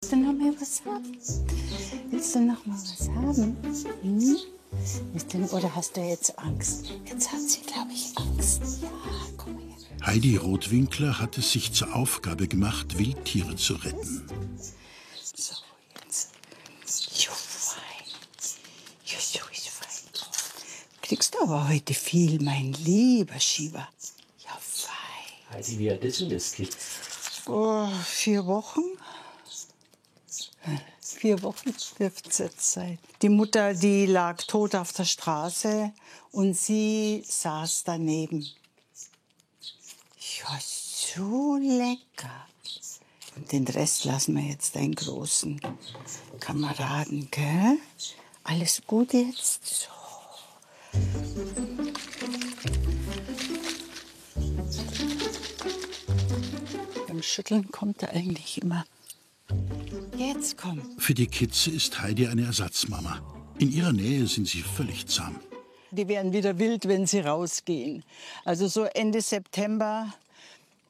Willst du noch mal was haben? Willst du noch mal was haben? Hm? Oder hast du jetzt Angst? Jetzt hat sie, glaube ich, Angst. Ja, komm her. Heidi Rotwinkler hat es sich zur Aufgabe gemacht, Wildtiere zu retten. So, jetzt. Jo, fein. Jo, so ist fein. Kriegst aber heute viel, mein lieber Shiva. Ja, fein. Heidi, wie alt ist denn das Kind? Oh, 4 Wochen. 4 Wochen dürfte es jetzt sein. Die Mutter, die lag tot auf der Straße und sie saß daneben. Ja, so lecker. Und den Rest lassen wir jetzt deinen großen Kameraden, gell? Alles gut jetzt? So. Beim Schütteln kommt er eigentlich immer. Jetzt komm. Für die Kitze ist Heidi eine Ersatzmama. In ihrer Nähe sind sie völlig zahm. Die werden wieder wild, wenn sie rausgehen. Also so Ende September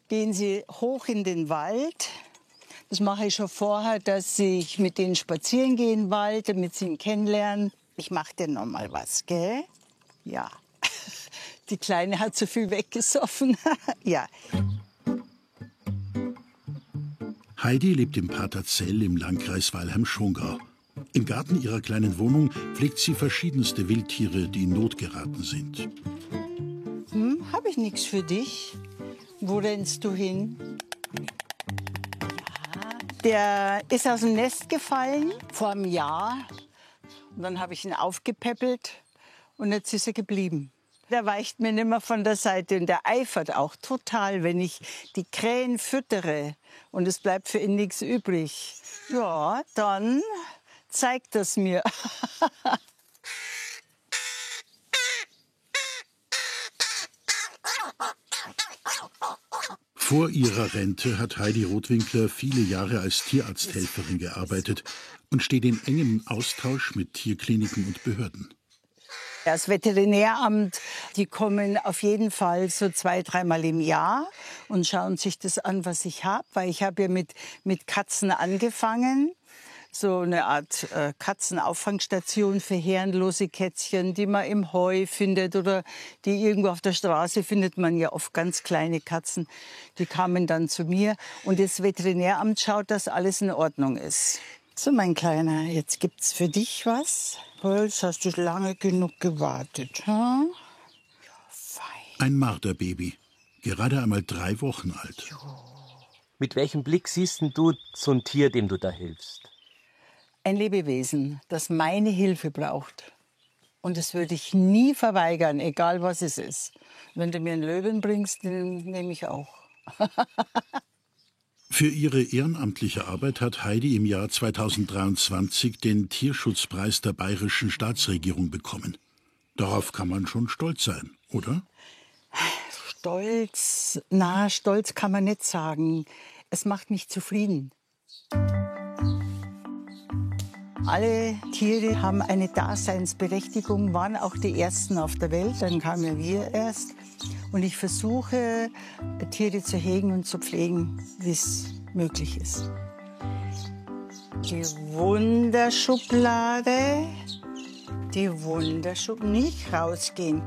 gehen sie hoch in den Wald. Das mache ich schon vorher, dass ich mit denen spazieren gehe im Wald, damit sie ihn kennenlernen. Ich mache dir noch mal was, gell? Ja. Die Kleine hat so viel weggesoffen. Ja. Heidi lebt im Paterzell im Landkreis Weilheim-Schongau. Im Garten ihrer kleinen Wohnung pflegt sie verschiedenste Wildtiere, die in Not geraten sind. Habe ich nichts für dich? Wo rennst du hin? Ja, der ist aus dem Nest gefallen vor einem Jahr. Und dann habe ich ihn aufgepäppelt und jetzt ist er geblieben. Der weicht mir nicht mehr von der Seite und der eifert auch total, wenn ich die Krähen füttere und es bleibt für ihn nichts übrig. Ja, dann zeigt das mir. Vor ihrer Rente hat Heidi Rotwinkler viele Jahre als Tierarzthelferin gearbeitet und steht in engem Austausch mit Tierkliniken und Behörden. Das Veterinäramt, die kommen auf jeden Fall so 2-3 Mal im Jahr und schauen sich das an, was ich habe. Weil ich habe ja mit Katzen angefangen. So eine Art Katzenauffangstation für herrenlose Kätzchen, die man im Heu findet oder die irgendwo auf der Straße findet man ja oft ganz kleine Katzen. Die kamen dann zu mir und das Veterinäramt schaut, dass alles in Ordnung ist. So, mein Kleiner, jetzt gibt's für dich was. Jetzt hast du lange genug gewartet, hm? Ja, fein. Ein Marderbaby, gerade einmal 3 Wochen alt. Mit welchem Blick siehst denn du so ein Tier, dem du da hilfst? Ein Lebewesen, das meine Hilfe braucht. Und das würde ich nie verweigern, egal was es ist. Wenn du mir einen Löwen bringst, den nehme ich auch. Für ihre ehrenamtliche Arbeit hat Heidi im Jahr 2023 den Tierschutzpreis der bayerischen Staatsregierung bekommen. Darauf kann man schon stolz sein, oder? Stolz? Na, stolz kann man nicht sagen. Es macht mich zufrieden. Alle Tiere haben eine Daseinsberechtigung, waren auch die Ersten auf der Welt, dann kamen wir erst. Und ich versuche, Tiere zu hegen und zu pflegen, wie es möglich ist. Die Wunderschublade, nicht rausgehen.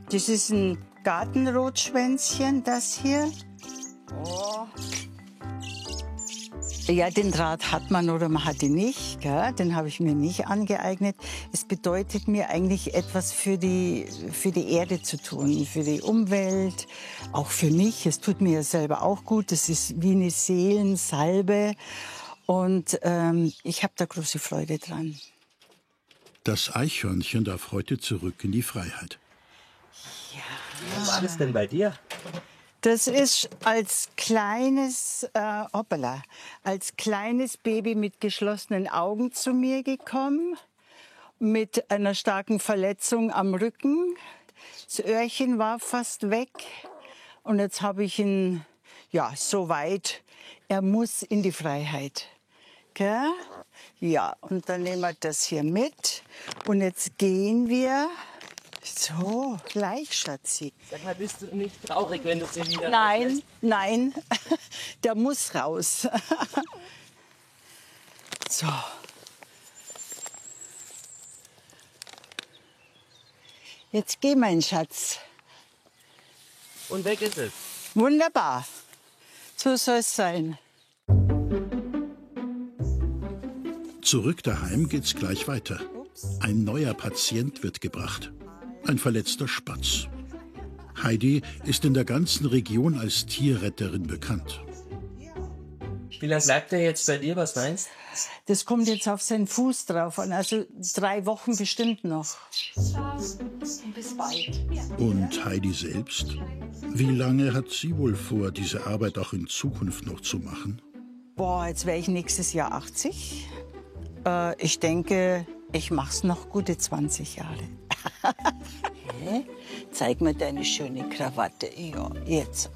Das ist ein Gartenrotschwänzchen, das hier. Oh. Ja, den Draht hat man oder man hat ihn nicht. Gell? Den habe ich mir nicht angeeignet. Es bedeutet mir eigentlich etwas für die Erde zu tun, für die Umwelt, auch für mich. Es tut mir selber auch gut. Es ist wie eine Seelensalbe. Und ich habe da große Freude dran. Das Eichhörnchen darf heute zurück in die Freiheit. Was war das denn bei dir? Das ist als kleines Baby mit geschlossenen Augen zu mir gekommen, mit einer starken Verletzung am Rücken. Das Öhrchen war fast weg und jetzt habe ich ihn, ja, so weit. Er muss in die Freiheit. Gell? Ja, und dann nehmen wir das hier mit und jetzt gehen wir. So, gleich, Schatzi. Sag mal, bist du nicht traurig, wenn du sie wieder Nein, nein, der muss raus. So. Jetzt geh, mein Schatz. Und weg ist es. Wunderbar. So soll es sein. Zurück daheim geht's gleich weiter. Ein neuer Patient wird gebracht. Ein verletzter Spatz. Heidi ist in der ganzen Region als Tierretterin bekannt. Wie lange bleibt er jetzt bei dir, was meinst? Das kommt jetzt auf seinen Fuß drauf an. Also 3 Wochen bestimmt noch. Bis bald. Und Heidi selbst? Wie lange hat sie wohl vor, diese Arbeit auch in Zukunft noch zu machen? Boah, jetzt wäre ich nächstes Jahr 80. Ich denke, ich mach's noch gute 20 Jahre. Hä? Zeig mir deine schöne Krawatte. Ja, jetzt.